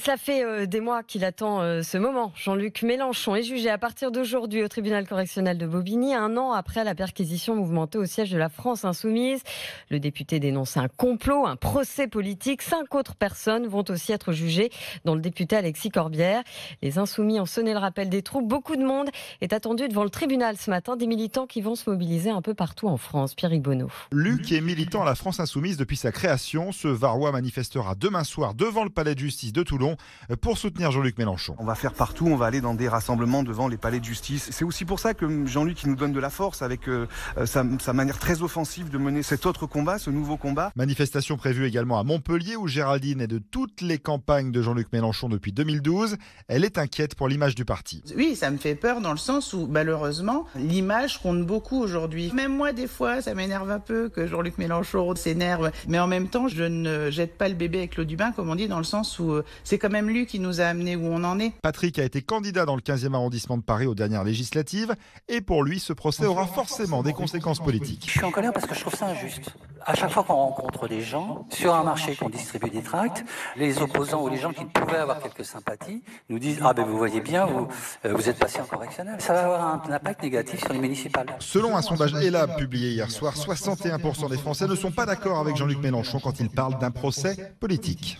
Cela fait des mois qu'il attend ce moment. Jean-Luc Mélenchon est jugé à partir d'aujourd'hui au tribunal correctionnel de Bobigny, 1 an après la perquisition mouvementée au siège de la France Insoumise. Le député dénonce un complot, un procès politique. 5 autres personnes vont aussi être jugées, dont le député Alexis Corbière. Les Insoumis ont sonné le rappel des troupes. Beaucoup de monde est attendu devant le tribunal ce matin. Des militants qui vont se mobiliser un peu partout en France. Pierre Bonneau. Luc est militant à la France Insoumise depuis sa création. Ce Varois manifestera demain soir devant le palais de justice de Toulon pour soutenir Jean-Luc Mélenchon. On va faire partout, on va aller dans des rassemblements devant les palais de justice. C'est aussi pour ça que Jean-Luc nous donne de la force avec sa manière très offensive de mener cet autre combat, ce nouveau combat. Manifestation prévue également à Montpellier où Géraldine est de toutes les campagnes de Jean-Luc Mélenchon depuis 2012. Elle est inquiète pour l'image du parti. Oui, ça me fait peur dans le sens où malheureusement l'image compte beaucoup aujourd'hui. Même moi des fois ça m'énerve un peu que Jean-Luc Mélenchon s'énerve, mais en même temps je ne jette pas le bébé avec l'eau du bain comme on dit, dans le sens où c'est quand même lui qui nous a amenés où on en est. Patrick a été candidat dans le 15e arrondissement de Paris aux dernières législatives et pour lui ce procès aura forcément des conséquences politiques. Je suis en colère parce que je trouve ça injuste. À chaque fois qu'on rencontre des gens sur un marché, qu'on distribue des tracts, les opposants ou les gens qui pouvaient avoir quelques sympathies nous disent « Ah ben vous voyez bien, vous êtes passé en correctionnel ». Ça va avoir un impact négatif sur les municipales. Selon un sondage ELAB publié hier soir, 61% des Français ne sont pas d'accord avec Jean-Luc Mélenchon quand il parle d'un procès politique.